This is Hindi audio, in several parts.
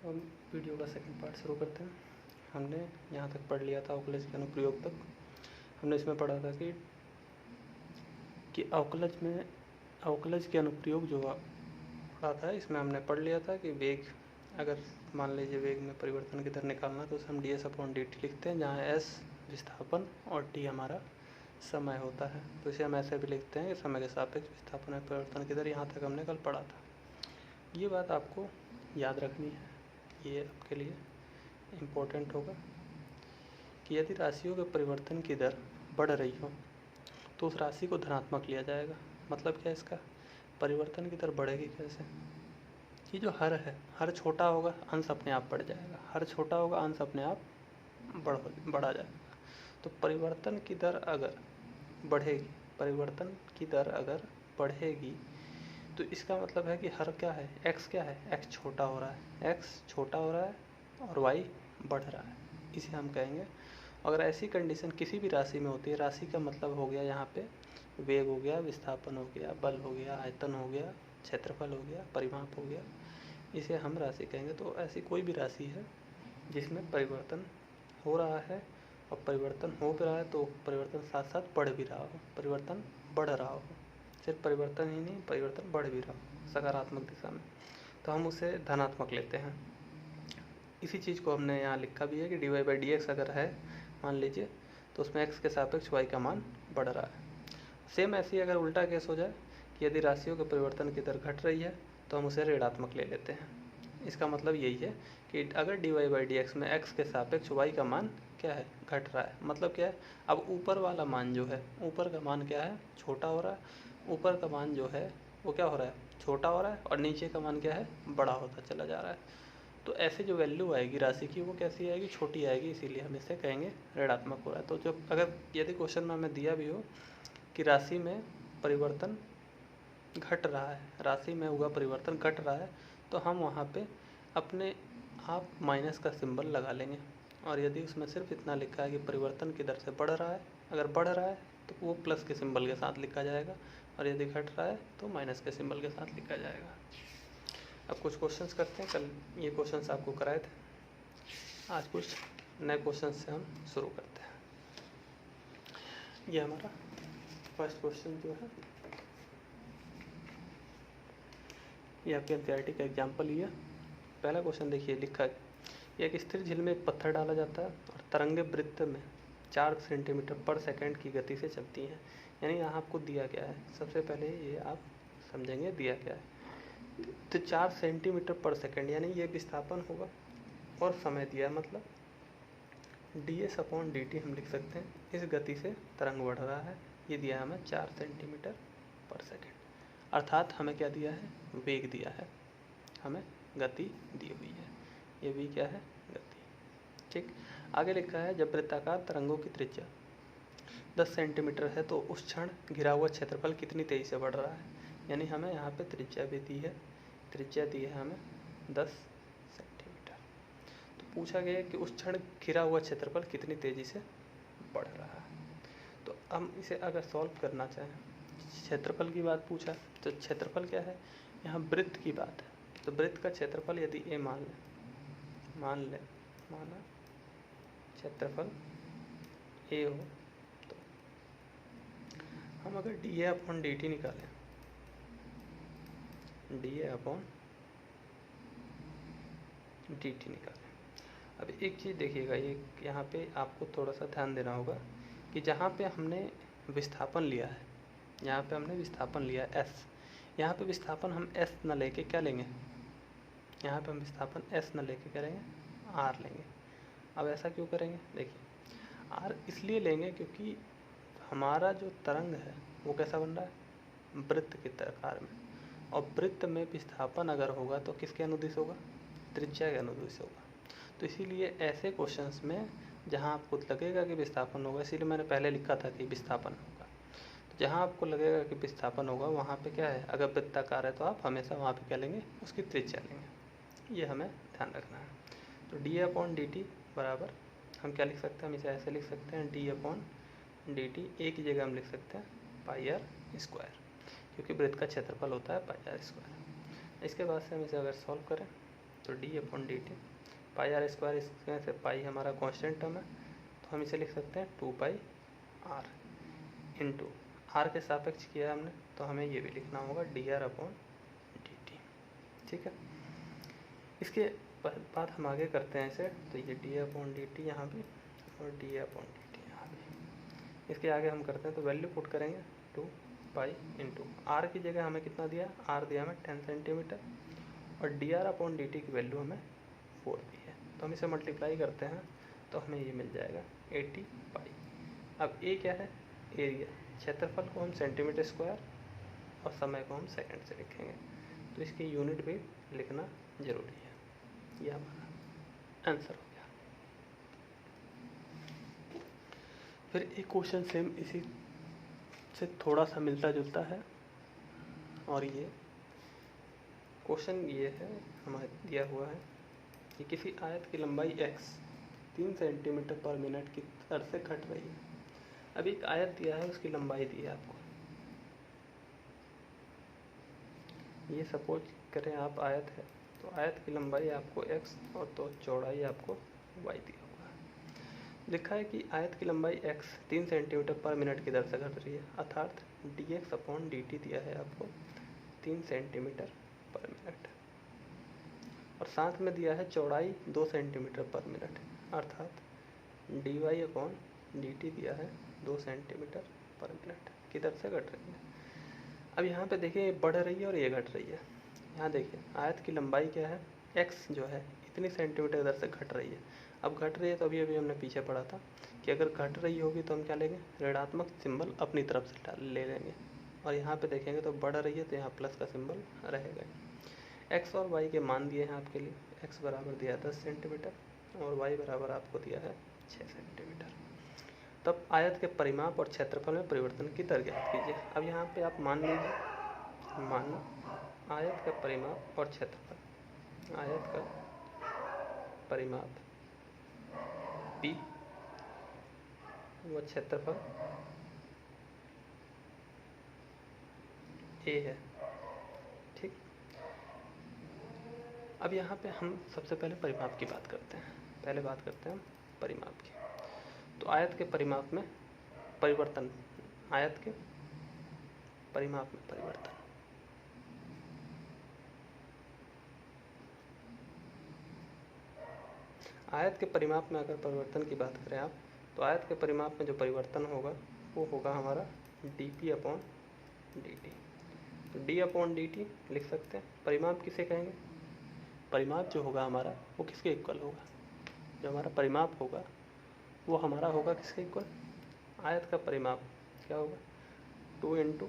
हम वीडियो का सेकंड पार्ट शुरू करते हैं। हमने यहाँ तक पढ़ लिया था अवकलज के अनुप्रयोग तक। हमने इसमें पढ़ा था कि अवकलज के अनुप्रयोग जो पढ़ा था, इसमें हमने पढ़ लिया था कि वेग, अगर मान लीजिए वेग में परिवर्तन की दर निकालना तो उसे हम ds/dt लिखते हैं, जहाँ s विस्थापन और t हमारा समय होता है। तो इसे हम ऐसे भी लिखते हैं कि समय के सापेक्ष विस्थापन और परिवर्तन की दर। यहाँ तक हमने कल पढ़ा था। ये बात आपको याद रखनी है, ये आपके लिए इम्पोर्टेंट होगा कि यदि राशियों के परिवर्तन की दर बढ़ रही हो तो उस राशि को धनात्मक लिया जाएगा। मतलब क्या है इसका? परिवर्तन की दर बढ़ेगी कैसे? ये जो हर है, हर छोटा होगा, अंश अपने आप बढ़ जाएगा। हर छोटा होगा, अंश अपने आप बढ़ा जाएगा। तो परिवर्तन की दर अगर बढ़ेगी तो इसका मतलब है कि हर क्या है, x क्या है, x छोटा हो रहा है, x छोटा हो रहा है और y बढ़ रहा है, इसे हम कहेंगे। अगर ऐसी कंडीशन किसी भी राशि में होती है, राशि का मतलब हो गया यहाँ पे वेग हो गया, विस्थापन हो गया, बल हो गया, आयतन हो गया, क्षेत्रफल हो गया, परिमाप हो गया, इसे हम राशि कहेंगे। तो ऐसी कोई भी राशि है जिसमें परिवर्तन हो रहा है, और परिवर्तन हो भी रहा है तो परिवर्तन साथ साथ बढ़ भी रहा हो, परिवर्तन बढ़ रहा हो, सिर्फ परिवर्तन ही नहीं, परिवर्तन बढ़ भी रहा हो सकारात्मक दिशा में, तो हम उसे धनात्मक लेते हैं। इसी चीज़ को हमने यहाँ लिखा भी है कि dy/dx अगर है मान लीजिए, तो उसमें x के सापेक्ष y का मान बढ़ रहा है। सेम ऐसे ही अगर उल्टा केस हो जाए कि यदि राशियों के परिवर्तन की दर घट रही है तो हम उसे ऋणात्मक ले लेते हैं। इसका मतलब यही है कि अगर dy/dx में x के सापेक्ष y का मान क्या है, घट रहा है, मतलब क्या है, अब ऊपर वाला मान जो है, ऊपर का मान क्या है, छोटा हो रहा है, ऊपर का मान जो है वो क्या हो रहा है, छोटा हो रहा है, और नीचे का मान क्या है, बड़ा होता चला जा रहा है। तो ऐसे जो वैल्यू आएगी राशि की वो कैसी आएगी, छोटी आएगी, इसीलिए हम इसे कहेंगे ऋणात्मक हो रहा है। तो जब अगर यदि क्वेश्चन में हमें दिया भी हो कि राशि में परिवर्तन घट रहा है, राशि में हुआ परिवर्तन घट रहा है, तो हम वहाँ पे अपने आप माइनस का सिंबल लगा लेंगे। और यदि उसमें सिर्फ इतना लिखा है कि परिवर्तन की दर से बढ़ रहा है, अगर बढ़ रहा है तो वो प्लस के सिंबल के साथ लिखा जाएगा, और यदि घट रहा है तो माइनस के सिंबल के साथ लिखा जाएगा। अब कुछ क्वेश्चंस करते हैं। कल ये क्वेश्चंस आपको कराए थे, आज कुछ नए क्वेश्चन से हम शुरू करते हैं। ये हमारा फर्स्ट क्वेश्चन जो है, ये आपके एनसीईआरटी का एग्जाम्पल ही है। पहला क्वेश्चन देखिए, लिखा है एक स्थिर झील में एक पत्थर डाला जाता है और तरंगे वृत्त में 4 सेंटीमीटर पर सेकंड की गति से चलती हैं। यानी यहाँ आपको दिया गया है, सबसे पहले ये आप समझेंगे दिया क्या है। तो 4 सेंटीमीटर पर सेकंड यानी ये विस्थापन होगा, और समय दिया, मतलब ds/dt हम लिख सकते हैं। इस गति से तरंग बढ़ रहा है, ये दिया हमें 4 सेंटीमीटर पर सेकंड, अर्थात हमें क्या दिया है, वेग दिया है, हमें गति दी हुई है, ये भी क्या है, गति। ठीक, आगे लिखा है जब वृत्ताकार तरंगों की त्रिज्या 10 सेंटीमीटर है तो उस क्षण घिरा हुआ क्षेत्रफल कितनी तेजी से बढ़ रहा है। यानी हमें यहाँ पे त्रिज्या भी दी है, त्रिज्या दी है हमें 10 सेंटीमीटर। तो पूछा गया है कि उस क्षण घिरा हुआ क्षेत्रफल कितनी तेजी से बढ़ रहा है। तो हम इसे अगर सॉल्व करना चाहें, क्षेत्रफल की बात पूछा, तो क्षेत्रफल क्या है, यहाँ वृत्त की बात है। तो वृत्त का क्षेत्रफल यदि a माना क्षेत्रफल a हो, तो हम अगर dA/dt निकालें, dA/dt निकालें। अब एक चीज़ देखिएगा, ये यहाँ पे आपको थोड़ा सा ध्यान देना होगा कि जहाँ पे हमने विस्थापन लिया है, यहाँ पे हमने विस्थापन लिया है s, यहाँ पे विस्थापन हम s न लेके क्या लेंगे, यहाँ पे हम विस्थापन s न लेके क्या लेंगे, r लेंगे। अब ऐसा क्यों करेंगे, देखिए r इसलिए लेंगे क्योंकि हमारा जो तरंग है वो कैसा बन रहा है, वृत्त के आकार में, और वृत्त में विस्थापन अगर होगा तो किसके अनुदिश होगा, त्रिज्या के अनुदिश होगा। तो इसीलिए ऐसे क्वेश्चंस में जहाँ आपको लगेगा कि विस्थापन होगा, इसीलिए मैंने पहले लिखा था कि विस्थापन होगा, तो जहाँ आपको लगेगा कि विस्थापन होगा वहाँ पे क्या है, अगर वृत्ताकार है तो आप हमेशा वहाँ पे क्या लेंगे, उसकी त्रिज्या लेंगे, ये हमें ध्यान रखना है। तो dA/dt बराबर हम क्या लिख सकते हैं, हम इसे ऐसे लिख सकते हैं, dA/dt एक ही जगह हम लिख सकते हैं πr², क्योंकि वृत्त का क्षेत्रफल होता है πr²। इसके बाद से हम इसे अगर सॉल्व करें तो D upon D T, pi R square, इसमें से पाई हमारा कांस्टेंट टर्म है तो हम इसे लिख सकते हैं 2 पाई आर इंटू आर के सापेक्ष किया हमने तो हमें ये भी लिखना होगा D R upon D T. ठीक है, इसके बाद हम आगे करते हैं इसे, तो ये डी अपॉन डी टी यहाँ भी और डी अपॉन डी टी यहाँ भी। इसके आगे हम करते हैं तो वैल्यू पुट करेंगे 2 पाई इंटू आर की जगह हमें कितना दिया, आर दिया हमें 10 सेंटीमीटर और D R upon D T की वैल्यू हमें 4 दी है, तो हम इसे मल्टीप्लाई करते हैं तो हमें ये मिल जाएगा 80 पाई। अब ए क्या है, एरिया, क्षेत्रफल को हम सेंटीमीटर स्क्वायर और समय को हम सेकंड से लिखेंगे, तो इसकी यूनिट भी लिखना ज़रूरी है। यह हमारा आंसर हो गया। फिर एक क्वेश्चन सेम इसी से थोड़ा सा मिलता जुलता है, और ये क्वेश्चन ये है, हमारे दिया हुआ है कि किसी आयत की लंबाई x 3 सेंटीमीटर पर मिनट की दर से घट रही है। अब एक आयत दिया है, उसकी लंबाई दी है आपको, ये सपोज करें आप आयत है, तो आयत की लंबाई आपको x और तो चौड़ाई आपको y दिया हुआ है। लिखा है कि आयत की लंबाई x 3 सेंटीमीटर पर मिनट की दर से घट रही है, अर्थात dx अपॉन dt दिया है आपको 3 सेंटीमीटर पर मिनट, और साथ में दिया है चौड़ाई 2 सेंटीमीटर पर मिनट, अर्थात dy अपॉन dt दिया है 2 सेंटीमीटर पर मिनट की दर से घट रही है। अब यहाँ पे देखिए ये बढ़ रही है और ये घट रही है। यहाँ देखिए आयत की लंबाई क्या है, x जो है इतनी सेंटीमीटर दर से घट रही है। अब घट रही है तो अभी हमने पीछे पढ़ा था कि अगर घट रही होगी तो हम क्या लेंगे, ऋणात्मक सिंबल अपनी तरफ से ले लेंगे, और यहाँ पे देखेंगे तो बढ़ रही है तो यहाँ प्लस का सिंबल रहेगा। x और y के मान दिए हैं आपके लिए, x बराबर दिया है 10 सेंटीमीटर और y बराबर आपको दिया है 6 सेंटीमीटर। तब आयत के परिमाप और क्षेत्रफल में परिवर्तन की दर ज्ञात कीजिए। अब यहाँ पे आप मान लीजिए, मानो आयत का परिमाप और क्षेत्रफल, आयत का परिमाप p व क्षेत्रफल a है। ठीक, अब यहाँ पे हम सबसे पहले परिमाप की बात करते हैं, पहले बात करते हैं परिमाप की। तो आयत के परिमाप में परिवर्तन, आयत के परिमाप में परिवर्तन, आयत के परिमाप में अगर परिवर्तन की बात करें आप, तो आयत के परिमाप में जो परिवर्तन होगा वो होगा हमारा dp अपॉन dt। तो d अपॉन dt लिख सकते हैं। परिमाप किसे कहेंगे, परिमाप जो होगा हमारा वो किसके इक्वल होगा, जो हमारा परिमाप होगा वो हमारा होगा किसके इक्वल, आयत का परिमाप क्या होगा 2 इंटू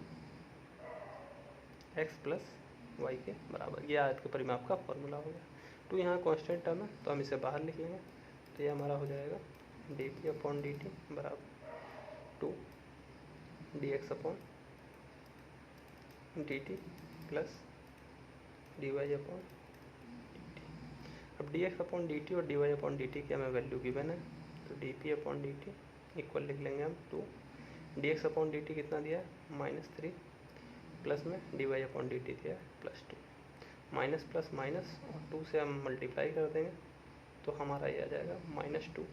एक्स प्लस वाई के बराबर, ये आयत के परिमाप का फॉर्मूला हो गया। 2 यहाँ कांस्टेंट टर्म है तो हम इसे बाहर लिख लेंगे, तो ये हमारा हो जाएगा dp अपॉन dt बराबर 2 dx upon dt plus dy upon dt। अब dx अपॉन dt और dy अपॉन dt की हमें वैल्यू गिवन है, तो dp अपॉन dt इक्वल लिख लेंगे हम 2 dx अपॉन dt कितना दिया है -3 प्लस में dy अपॉन dt दिया है +2, माइनस प्लस माइनस और 2 से हम मल्टीप्लाई कर देंगे तो हमारा ये आ जाएगा -2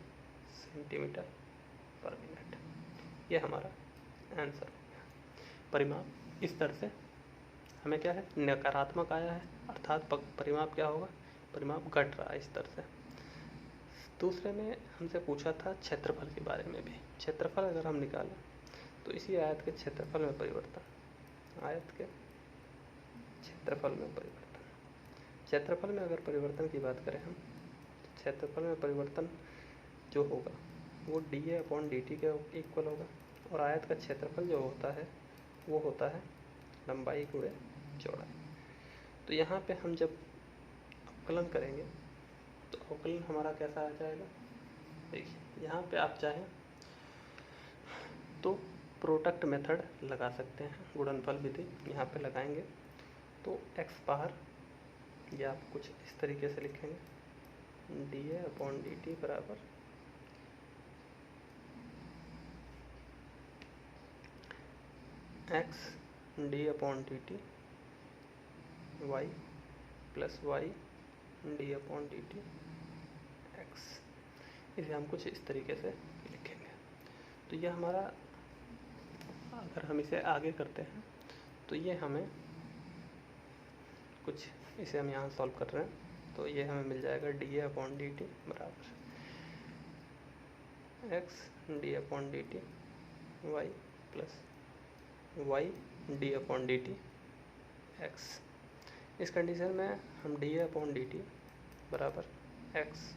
सेंटीमीटर पर मिनट। ये हमारा आंसर हो गया। परिमाप इस तरह से हमें क्या है, नकारात्मक आया है, अर्थात परिमाप क्या होगा, परिमाप घट रहा है इस तरह से। दूसरे में हमसे पूछा था क्षेत्रफल के बारे में भी। क्षेत्रफल अगर हम निकालें तो इसी आयत के क्षेत्रफल में परिवर्तन, आयत के क्षेत्रफल में परिवर्तन, क्षेत्रफल में अगर परिवर्तन की बात करें हम, क्षेत्रफल में परिवर्तन जो होगा वो dA अपॉन dt के इक्वल होगा, और आयत का क्षेत्रफल जो होता है वो होता है लंबाई गुणे चौड़ाई। तो यहाँ पे हम जब अवकलन करेंगे तो अवकलन हमारा कैसा आ जाएगा, देखिए यहाँ पे आप चाहें तो प्रोडक्ट मेथड लगा सकते हैं, गुणनफल विधि यहाँ पे लगाएंगे तो x बाहर, या आप कुछ इस तरीके से लिखेंगे dA अपॉन dt बराबर x d upon dt y plus y D upon D t x. इसे हम कुछ इस तरीके से लिखेंगे। तो ये हमारा, अगर हम इसे आगे करते हैं तो ये हमें कुछ, इसे हम यहाँ सॉल्व कर रहे हैं तो ये हमें मिल जाएगा d a upon D T बराबर x d upon D t y plus y d upon D t x. इस कंडीशन में हम d a upon D T बराबर एक्स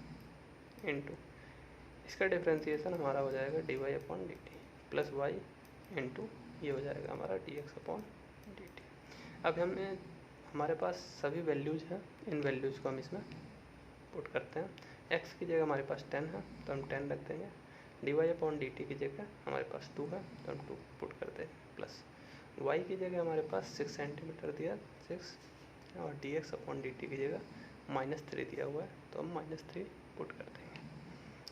इंटू, इसका डिफ्रेंसिएशन हमारा हो जाएगा d Y upon D t plus y into ये हो जाएगा हमारा d x upon D T. अब हमें, हमारे पास सभी वैल्यूज़ हैं, इन वैल्यूज़ को हम इसमें पुट करते हैं। एक्स की जगह हमारे पास 10 है तो हम 10 रख देंगे, D Y upon D T की जगह हमारे पास 2 है तो हम 2 पुट करते हैं, प्लस वाई की जगह हमारे पास 6 सेंटीमीटर दिया 6, और D x upon D T की जगह -3 दिया हुआ है तो हम -3 पुट कर देंगे।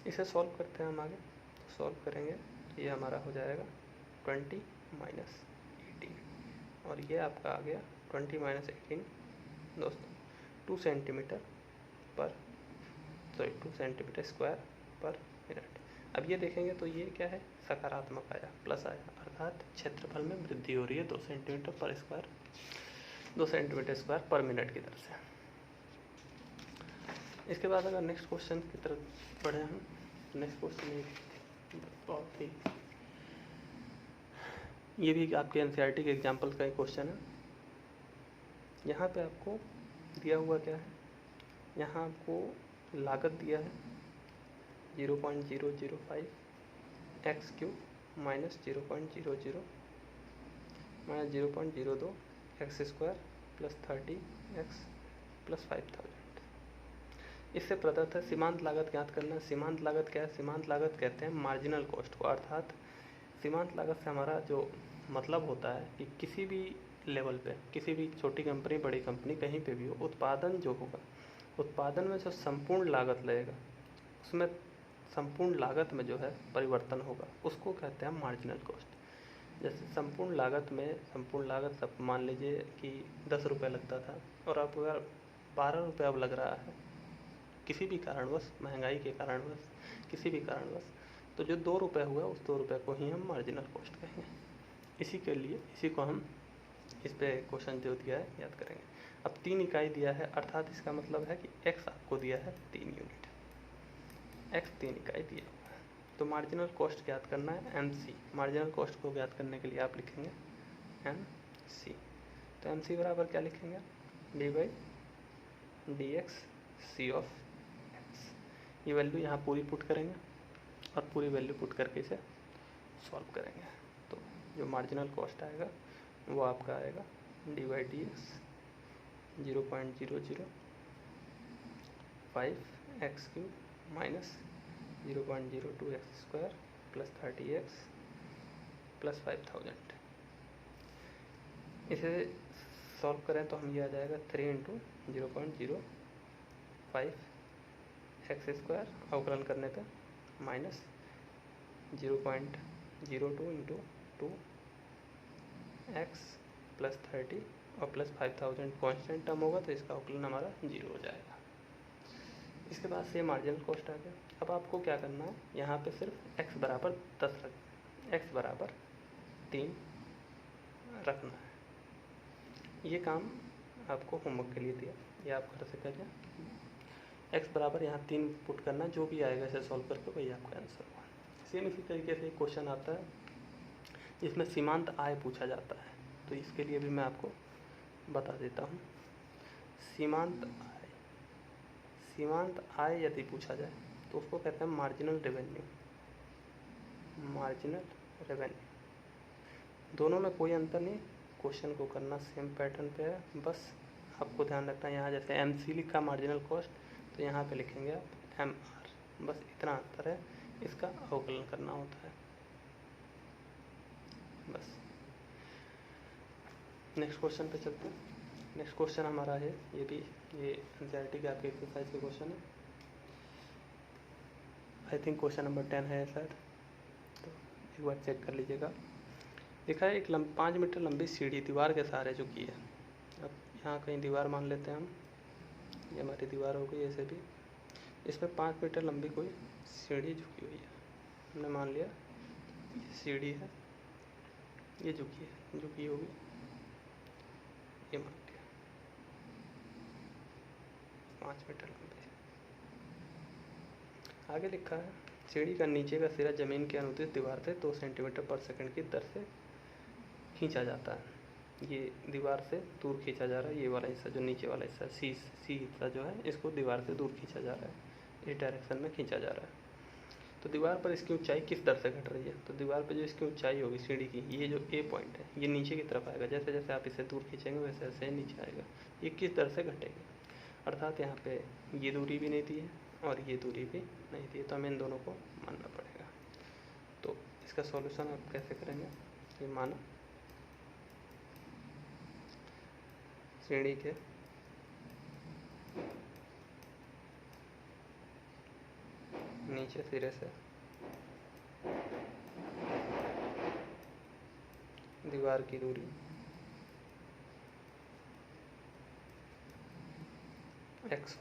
इसे सॉल्व करते हैं हम आगे, तो सॉल्व करेंगे तो ये हमारा हो जाएगा 20 माइनस 18, और ये आपका आ गया 20 माइनस 18 दोस्तों 2 सेंटीमीटर स्क्वायर पर मिनट। अब ये देखेंगे तो ये क्या है, सकारात्मक आया, प्लस आया, अर्थात क्षेत्रफल में वृद्धि हो रही है 2 सेंटीमीटर स्क्वायर पर मिनट की तरफ से। इसके बाद अगर नेक्स्ट क्वेश्चन की तरफ बढ़े हम, नेक्स्ट क्वेश्चन बहुत ही, ये भी आपके एनसीईआरटी के एग्जाम्पल का एक क्वेश्चन है। यहाँ पे आपको दिया हुआ क्या है, यहाँ आपको लागत दिया है 0.005 x cube minus 0.00 minus 0.02 x square plus 30 x plus 5000। इससे प्रदत्त है सीमांत लागत ज्ञात करना। सीमांत लागत क्या है, सीमांत लागत कहते हैं मार्जिनल कॉस्ट को, अर्थात सीमांत लागत से हमारा जो मतलब होता है कि किसी भी लेवल पे, किसी भी छोटी कंपनी बड़ी कंपनी कहीं पे भी हो, उत्पादन जो होगा, उत्पादन में जो संपूर्ण लागत लगेगा उसमें संपूर्ण लागत में जो है परिवर्तन होगा, उसको कहते हैं मार्जिनल कॉस्ट। जैसे संपूर्ण लागत सब मान लीजिए कि 10 रुपये लगता था और अब अगर 12 रुपये अब लग रहा है किसी भी कारणवश, महंगाई के कारणवश, किसी भी कारणवश, तो जो 2 रुपये हुआ उस 2 रुपये को ही हम मार्जिनल कॉस्ट कहेंगे। इसी के लिए इसी को हम इस पे क्वेश्चन जो दिया है याद करेंगे। अब 3 इकाई दिया है, अर्थात इसका मतलब है कि x आपको दिया है 3 यूनिट, x 3 इकाई दिया हुआ है, तो मार्जिनल कॉस्ट ज्ञात करना है MC। मार्जिनल कॉस्ट को ज्ञात करने के लिए आप लिखेंगे MC। तो MC बराबर क्या लिखेंगे, D by D X C of X. ये वैल्यू यहाँ पूरी पुट करेंगे और पूरी वैल्यू पुट करके इसे सॉल्व करेंगे। तो जो मार्जिनल कॉस्ट आएगा वो आपका आएगा D by D x 0.005 x cube minus 0.02 x square plus 30 x plus 5000। इसे सॉल्व करें तो हम ये आ जाएगा 3 इंटू 0.05 एक्स स्क्वायर, अवकलन करने पे माइनस 0.02 इंटू 2 एक्स प्लस 30 और प्लस 5000 कॉन्स्टेंट टर्म होगा तो इसका अवकलन हमारा 0 हो जाएगा। इसके बाद से मार्जिनल कॉस्ट आ गया। अब आपको क्या करना है, यहाँ पे सिर्फ x बराबर 10 x बराबर 3 रखना है। ये काम आपको होमवर्क के लिए दिया, ये आप घर से करिए। x बराबर यहाँ 3 पुट करना, जो भी आएगा इसे सॉल्व करके वही आपका आंसर होगा। सेम इसी तरीके से एक क्वेश्चन आता है जिसमें सीमांत आय पूछा जाता है, तो इसके लिए भी मैं आपको बता देता हूँ। सीमांत आय यदि पूछा जाए तो उसको कहते हैं मार्जिनल रेवेन्यू। दोनों में कोई अंतर नहीं, क्वेश्चन को करना सेम पैटर्न पे है। बस आपको ध्यान रखना है, यहाँ जैसे MC लिखा मार्जिनल कॉस्ट तो यहाँ पे लिखेंगे आप MR, बस इतना अंतर है, इसका अवकलन करना होता है बस। नेक्स्ट क्वेश्चन पे चलते हैं। नेक्स्ट क्वेश्चन हमारा है, ये एनसीईआरटी के आपके एक्सरसाइज के क्वेश्चन है। आई थिंक क्वेश्चन नंबर 10 है शायद, तो एक बार चेक कर लीजिएगा। देखा है एक 5 मीटर लंबी सीढ़ी दीवार के सहारे झुकी है। अब यहाँ कहीं दीवार मान लेते हैं हम, ये हमारी दीवार हो गई ऐसे भी। इसमें 5 मीटर लंबी कोई सीढ़ी झुकी हुई है। हमने मान लिया ये सीढ़ी है, ये झुकी होगी, ये मान लिया 5 मीटर लंबी। आगे लिखा है सीढ़ी का नीचे का सिरा जमीन के अनुदित दीवार से 2 सेंटीमीटर पर सेकंड की दर से खींचा जाता है। ये दीवार से दूर खींचा जा रहा है, ये वाला हिस्सा जो नीचे वाला हिस्सा सी हिस्सा जो है इसको दीवार से दूर खींचा जा रहा है, इस डायरेक्शन में खींचा जा रहा है। तो दीवार पर इसकी ऊंचाई किस दर से घट रही है? तो दीवार पर जो इसकी ऊंचाई होगी सीढ़ी की, ये जो ए पॉइंट है ये नीचे की तरफ आएगा, जैसे जैसे आप इसे दूर खींचेंगे वैसे वैसे नीचे आएगा। ये किस दर से घटेगी? अर्थात यहाँ पे ये दूरी भी नहीं दी है और ये दूरी भी नहीं दी है, तो हमें इन दोनों को मानना पड़ेगा। तो इसका सॉल्यूशन आप कैसे करेंगे? ये माना सीढ़ी के नीचे सिरे से दीवार की दूरी x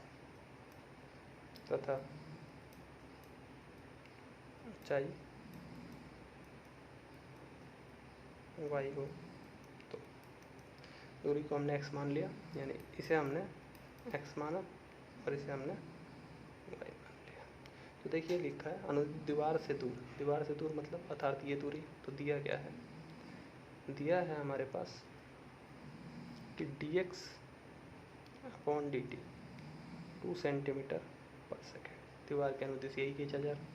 तथा ऊंचाई y हो, तो दूरी को हमने x मान लिया, यानी इसे हमने x माना और इसे हमने y मान लिया। तो देखिए लिखा है दीवार से दूर मतलब अर्थात ये दूरी। तो दिया क्या है? दिया है हमारे पास कि dx अपॉन dt 2 सेंटीमीटर पर सेकेंड दीवार के अनुदिश यही खींचा जा रहा है।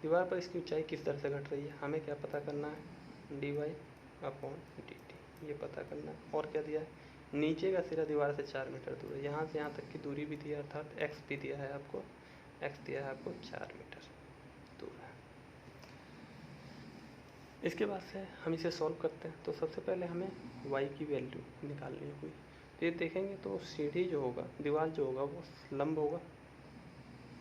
दीवार पर इसकी ऊंचाई किस दर से घट रही है? हमें क्या पता करना है? dy अपॉन dt, ये पता करना है। और क्या दिया है? नीचे का सिरा दीवार से 4 मीटर दूर है, यहाँ से यहाँ तक की दूरी भी दी है, अर्थात x भी दिया है आपको, x दिया है आपको 4 मीटर दूर है। इसके बाद से हम इसे सॉल्व करते हैं। तो सबसे पहले हमें y की वैल्यू निकालनी होगी। तो ये देखेंगे तो सीढ़ी जो होगा, दीवार जो होगा वो लंब होगा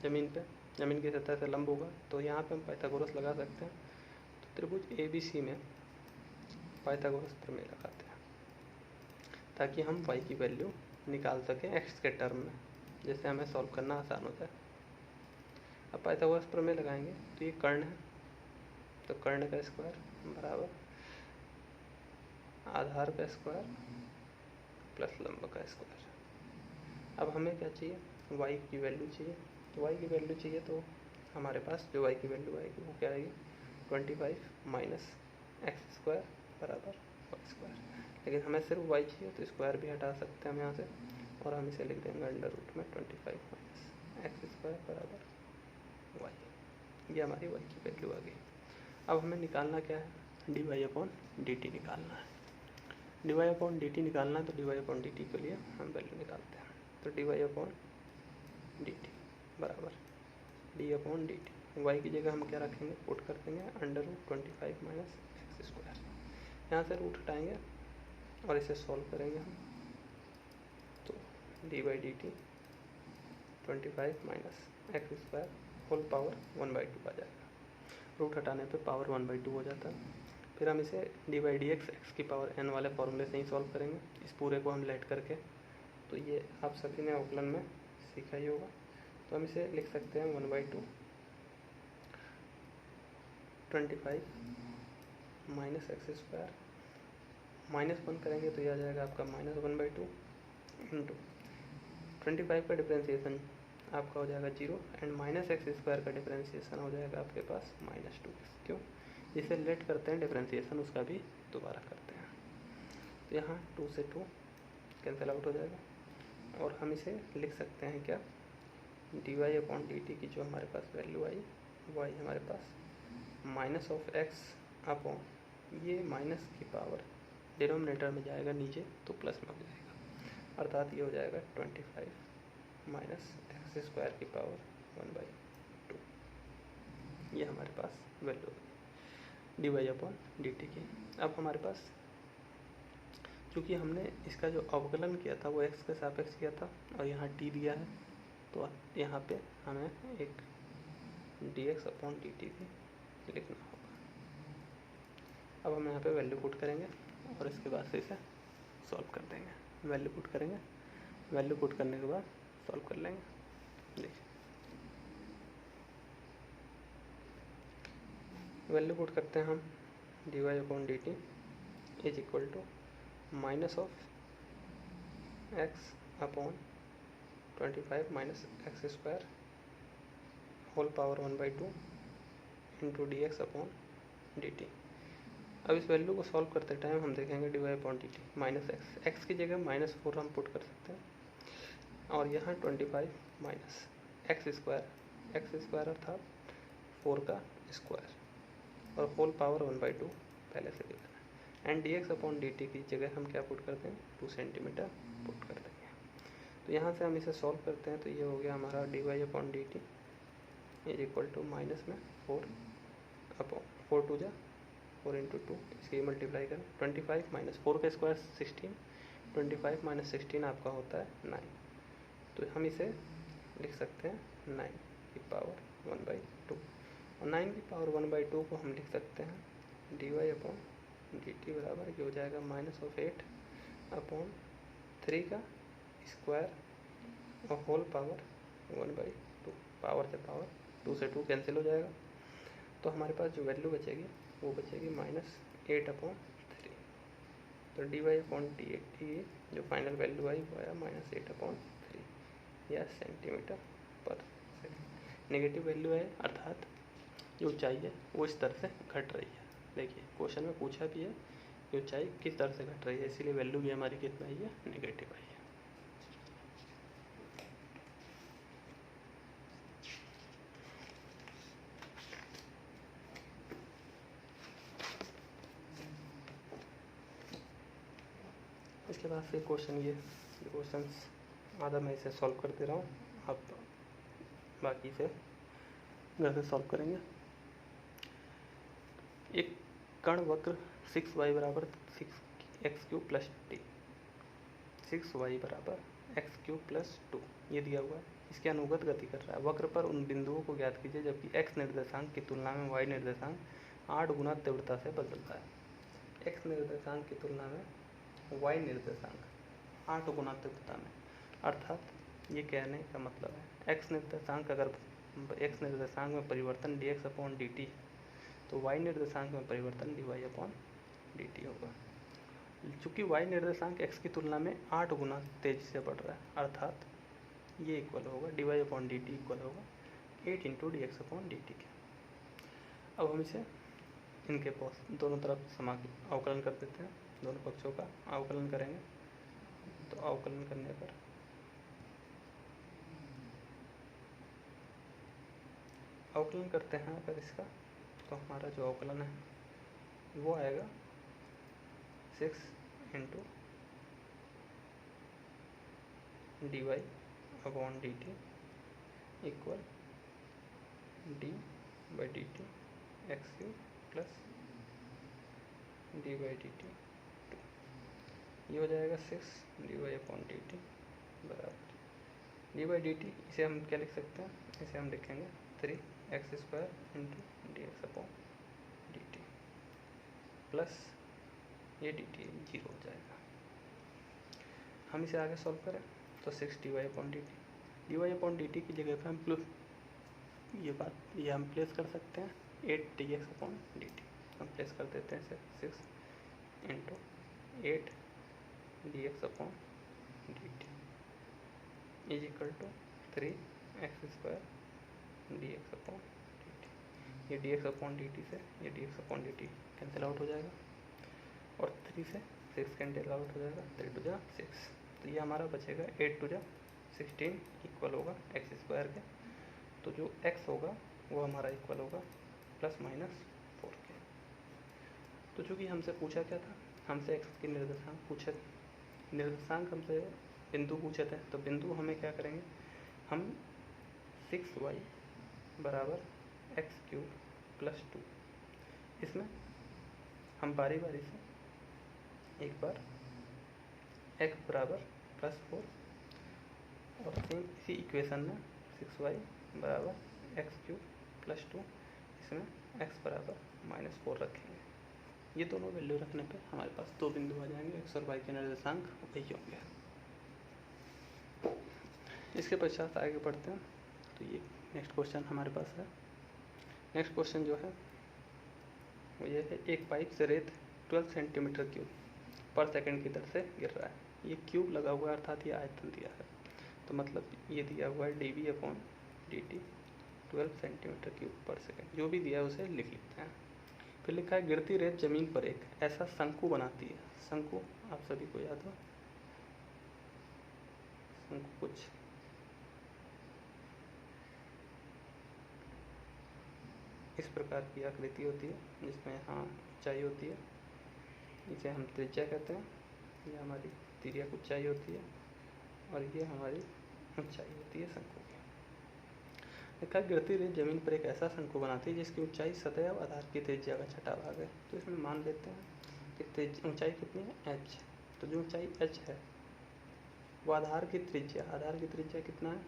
ज़मीन पे, ज़मीन की सतह से लंब होगा। तो यहाँ पे हम पाइथागोरस लगा सकते हैं। तो त्रिभुज ABC में पाइथागोरस प्रमेय लगाते हैं ताकि हम y की वैल्यू निकाल सकें x के टर्म में, जिससे हमें सॉल्व करना आसान हो जाए। अब पाइथागोरस प्रमेय लगाएंगे तो ये कर्ण है, तो कर्ण का स्क्वायर बराबर आधार का स्क्वायर प्लस लंब का स्क्वायर। अब हमें क्या चाहिए? y की वैल्यू चाहिए। तो y की वैल्यू चाहिए तो हमारे पास जो y की वैल्यू आएगी वो क्या आएगी? 25 माइनस एक्स स्क्वायर बराबर वाई स्क्वायर। लेकिन हमें सिर्फ y चाहिए तो स्क्वायर भी हटा सकते हैं हम यहाँ से, और हम इसे लिख देंगे अंडर रूट में 25 माइनस एक्स स्क्वायर बराबर y। ये हमारी y की वैल्यू आ गई। अब हमें निकालना क्या है? dy अपॉन dt निकालना है। dy अपॉन dt निकालना है, तो dy अपॉन dt के लिए हम वैल्यू निकालते हैं। तो dy अपॉन dt बराबर d अपॉन dt, y की जगह हम क्या रखेंगे? पुट कर देंगे under root 25 minus x square. यहाँ से रूट हटाएंगे और इसे सॉल्व करेंगे हम। तो D by D T 25 minus x square whole power 1/2 आ जाएगा। रूट हटाने पे पावर 1/2 हो जाता है। फिर हम इसे डी बाई डी एक्स की पावर n वाले फॉर्मूले से ही सॉल्व करेंगे, इस पूरे को हम लेट करके। तो ये आप सभी ने अवकलन में सीखा ही होगा। तो हम इसे लिख सकते हैं 1/2 25 माइनस एक्स स्क्वायर, -1 करेंगे तो यह आ जाएगा आपका -1/2 इंटू 25 का डिफ्रेंसिएशन आपका हो जाएगा 0 एंड माइनस एक्स स्क्वायर का डिफ्रेंसिएशन हो जाएगा आपके पास -2x। क्यों? जिसे लेट करते हैं डिफ्रेंसिएशन उसका भी दोबारा करते हैं। तो यहाँ 2 से 2 कैंसिल आउट हो जाएगा और हम इसे लिख सकते हैं क्या? dy अपॉन dt की जो हमारे पास वैल्यू आई वो आई हमारे पास माइनस ऑफ एक्स अपॉन ये माइनस की पावर डिनोमिनेटर में जाएगा नीचे तो प्लस में हो जाएगा, अर्थात ये हो जाएगा 25 माइनस एक्स स्क्वायर की पावर 1/2। ये हमारे पास value d Y upon D T की। अब हमारे पास चूँकि हमने इसका जो अवकलन किया था वो एक्स के सापेक्ष किया था और यहाँ टी दिया है, तो यहाँ पे हमें एक D x upon D T भी लिखना होगा। अब हम यहाँ पे वैल्यू पुट करेंगे और इसके बाद से इसे सॉल्व कर देंगे। वैल्यू पुट करेंगे, वैल्यू पुट करने के बाद सॉल्व कर लेंगे। देखिए वैल्यू पुट करते हैं हम, dy upon dt is equal to minus of x upon 25 minus x square whole power 1/2 into D x upon D T. अब इस वैल्यू को सॉल्व करते टाइम हम देखेंगे D Y upon D T minus X की जगह -4 हम पुट कर सकते हैं, और यहाँ 25 माइनस एक्स स्क्वायर अर्थात 4 का स्क्वायर और होल पावर 1/2 पहले से लिखना है, and D x upon D T की जगह हम क्या पुट करते हैं 2 सेंटीमीटर पुट कर देंगे। तो यहाँ से हम इसे सॉल्व करते हैं तो ये हो गया हमारा D Y upon D T is equal to minus में 4 अपॉन 4 टू जा 4 इंटू 2, इसकी मल्टीप्लाई करें 25 माइनस 4 का स्क्वायर 16, 25 माइनस 16 आपका होता है 9। तो हम इसे लिख सकते हैं 9 की पावर 1/2, और 9 की पावर 1/2 को हम लिख सकते हैं D Y upon D T बराबर ये हो जाएगा माइनस ऑफ 8 अपॉन 3 का स्क्वायर और होल पावर 1/2। पावर से पावर 2 से 2 कैंसिल हो जाएगा, तो हमारे पास जो वैल्यू बचेगी वो बचेगी -8 अपॉन 3। तो D Y upon D T जो फाइनल वैल्यू आई वो आया -8 अपॉन 3 या सेंटीमीटर पर सेकेंड। नेगेटिव वैल्यू है अर्थात जो ऊंचाई है वो इस तरह से घट रही है। देखिए क्वेश्चन में पूछा भी है कि ऊंचाई किस तरह से घट रही है, इसीलिए वैल्यू भी हमारी कितना आई है नेगेटिव आई है। इसके बाद फिर क्वेश्चन ये क्वेश्चन आधा मैं इसे सॉल्व कर दे रहा हूँ, आप बाकी से घर से सॉल्व करेंगे। एक कण वक्र 6y बराबर 6x³ प्लस टी 6y बराबर x³ प्लस 2 ये दिया हुआ है, इसके अनुगत गति कर रहा है। वक्र पर उन बिंदुओं को ज्ञात कीजिए जबकि x निर्देशांक की तुलना में y निर्देशांक 8 गुना तीव्रता से बदलता है। x निर्देशांक की तुलना में y निर्देशांक 8 गुना तीव्रता में, अर्थात ये कहने का मतलब है x निर्देशांक अगर x निर्देशांक में परिवर्तन dx अपॉन dt तो y निर्देशांक में परिवर्तन dy अपॉन dt होगा। चूँकि y निर्देशांक x की तुलना में 8 गुना तेजी से बढ़ रहा है, अर्थात ये इक्वल होगा dy अपॉन dt इक्वल होगा 8 into D x upon D T के। अब हम इसे इनके दोनों तरफ अवकलन कर देते हैं, दोनों पक्षों का अवकलन करेंगे। तो अवकलन करने पर अवकलन करते हैं अगर इसका, तो हमारा जो अवकलन है वो आएगा 6 into D Y upon D T equal D by D T x³ plus D by D T 2, ये हो जाएगा 6 D Y upon D T बराबर डी बाई डी टी। इसे हम क्या लिख सकते हैं, इसे हम लिखेंगे 3x² into D x upon D t plus ये डी टी 0 हो जाएगा। हम इसे आगे सॉल्व करें तो 6 D Y upon D T की जगह पर हम ये हम प्लेस कर सकते हैं 8 d x upon D t. हम प्लेस कर देते हैं इसे 6 into 8 d x upon D T is equal to 3x² d x upon D t. ये d x upon D t से ये d x upon D t cancel out हो जाएगा, और 3 से 6 कैंसिल आउट हो जाएगा, 3 टू जा 6। तो ये हमारा बचेगा 8 टू जा 16 इक्वल होगा x² के। तो जो x होगा वो हमारा इक्वल होगा ±4 के। तो चूँकि हमसे पूछा क्या था, हमसे x की निर्देशांक हमसे बिंदु पूछे थे, तो बिंदु हमें क्या करेंगे, हम 6y बराबर x³ प्लस 2 इसमें हम बारी बारी से एक बार x बराबर +4 और सेम इसी इक्वेशन में 6y बराबर x³ प्लस 2 इसमें x बराबर -4 रखेंगे। ये दोनों वैल्यू रखने पे हमारे पास दो बिंदु आ जाएंगे, x और y के निर्देशांक वही होंगे। इसके पश्चात आगे बढ़ते हैं। तो ये नेक्स्ट क्वेश्चन हमारे पास है। नेक्स्ट क्वेश्चन जो है वो ये है, एक पाइप से रेत 12 सेंटीमीटर क्यूब पर सेकंड की दर से गिर रहा है। ये क्यूब लगा हुआ है, अर्थात ये आयतन दिया है। तो मतलब ये दिया हुआ है dV/dt 12 सेंटीमीटर क्यूब पर सेकंड। जो भी दिया है उसे लिख लेते हैं। फिर लिखा है, गिरती रेत जमीन पर एक ऐसा शंकु बनाती है। शंकु आप सभी को याद हो, शंकु कुछ इस प्रकार की आकृति होती है, जिसमें यहाँ ऊंचाई होती है, इसे हम त्रिज्या कहते हैं। ये हमारी तिर्यक ऊंचाई होती है और ये हमारी ऊंचाई होती है शंकु की। लिखा, गिरती रेत जमीन पर एक ऐसा शंकु बनाती है जिसकी ऊंचाई सतह और आधार की त्रिज्या का छठा भाग है। तो इसमें मान लेते हैं कि ऊंचाई कितनी है, h। तो जो ऊंचाई h है वो आधार की त्रिज्या कितना है,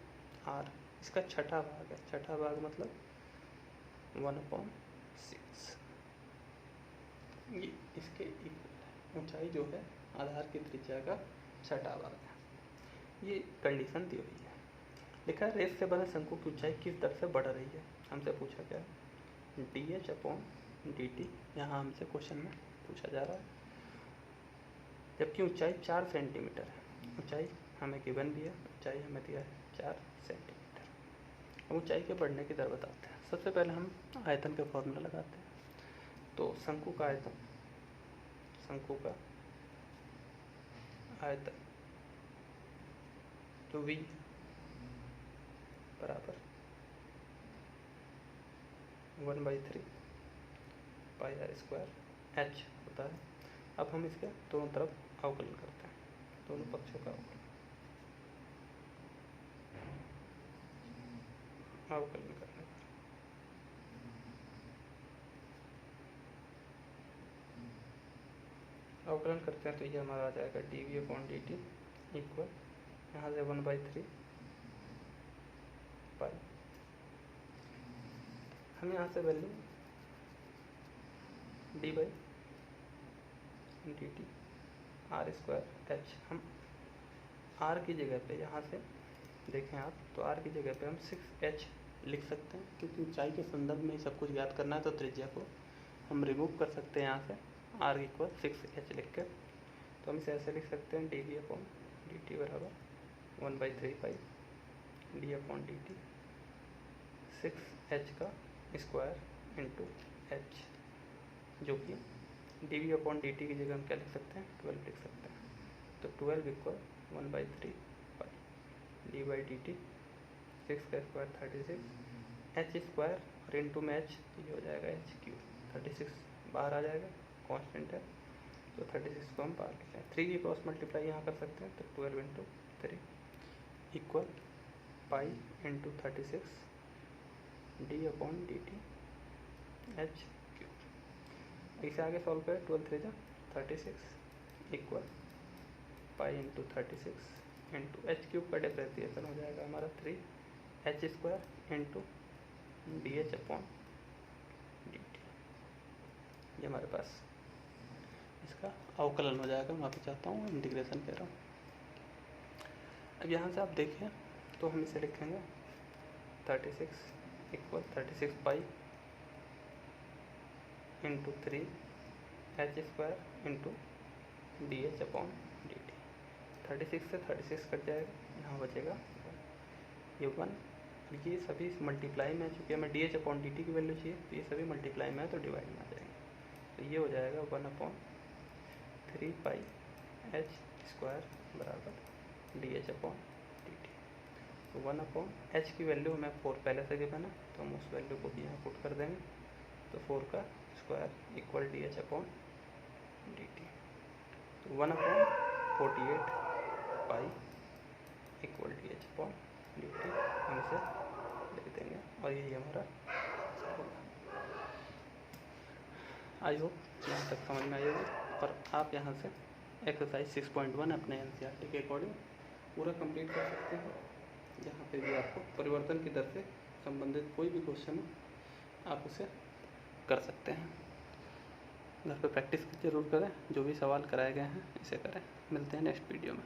r। इसका छठा भाग है। छठा भाग मतलब 1/6। ये इसके ऊंचाई जो है आधार की त्रिज्या का छठा भाग है। ये कंडीशन दी हुई है। लिखा है, रेत से बने शंकु की ऊंचाई किस दर से बढ़ रही है। हमसे पूछा गया dH/dt। यहाँ हमसे क्वेश्चन में पूछा जा रहा है, जबकि ऊंचाई 4 सेंटीमीटर है। ऊंचाई हमें गिवन भी है, ऊंचाई हमें दिया है 4 सेंटीमीटर। अब ऊंचाई के बढ़ने की दर बताते हैं। सबसे पहले हम आयतन का फॉर्मूला लगाते हैं। तो शंकु का आयतन तो V बराबर 1/3 पाई r स्क्वायर h होता है। अब हम इसके दोनों तरफ अवकलन करते हैं, दोनों पक्षों का अवकलन करने पर अवकलन करते हैं तो ये हमारा आ जाएगा dV/dt इक्वल यहाँ से 1/3 पाई। हम यहाँ से value d/dt r square h, हम r की जगह पे यहाँ से देखें आप तो r की जगह पे हम 6h लिख सकते हैं, क्योंकि ऊंचाई के संदर्भ में सब कुछ याद करना है। तो त्रिज्या को हम रिमूव कर सकते हैं यहाँ से, r इक्वल 6h लिख कर। तो हम इसे ऐसे लिख सकते हैं dV/dt बराबर 1/3 पाई d/dt 6h का स्क्वायर इंटू h, जो कि dV/dt की जगह हम क्या लिख सकते हैं, 12 लिख सकते हैं। तो 12 इक्वल 1/3 पाई d/dt 6 का स्क्वायर 36 h स्क्वायर और इंटू में h, ये हो जाएगा h3। 36 बाहर आ जाएगा, कांस्टेंट है, तो 36 को हम बाहर लिखते हैं। 3 की क्रॉस मल्टीप्लाई यहाँ कर सकते हैं, तो 12 into 3 equal pi into 36 d/dt h3। इसे आगे सॉल्व करें, 12 3 जा 36 equal pi into 36 into h3 का डिफरेंशिएशन हो जाएगा हमारा 3h स्क्वायर इंटू dH/dt। ये हमारे पास इसका अवकलन हो जाएगा। मैं आपको चाहता हूँ इंटीग्रेशन कह रहा हूँ। अब यहाँ से आप देखें तो हम इसे लिखेंगे 36 equal 36 pi into 3h square into dH/dt। 36 से 36 कट जाएगा, यहाँ बचेगा ये 1। ये सभी मल्टीप्लाई में, चूँकि हमें dH/dt की वैल्यू चाहिए, तो ये सभी मल्टीप्लाई में है तो डिवाइड में आ जाएंगे। तो ये हो जाएगा 1/3 पाई h स्क्वायर बराबर dH/dt। तो 1/h की वैल्यू हमें 4 पहले से गिवन है, तो हम उस वैल्यू को भी यहाँ पुट कर देंगे। तो 4 का स्क्वायर इक्वल dH/dt। तो 1/48 पाई इक्वल dH/dt हम इसे लिख देंगे और यही हमारा होगा। आई होप यहाँ तक समझ में आई होगी। और आप यहाँ से एक्सरसाइज 6.1 अपने NCERT के अकॉर्डिंग पूरा कंप्लीट कर सकते हैं। यहाँ पे भी आपको परिवर्तन की दर से संबंधित कोई भी क्वेश्चन हो आप उसे कर सकते हैं। घर पे प्रैक्टिस जरूर करें, जो भी सवाल कराए गए हैं इसे करें। मिलते हैं नेक्स्ट वीडियो में।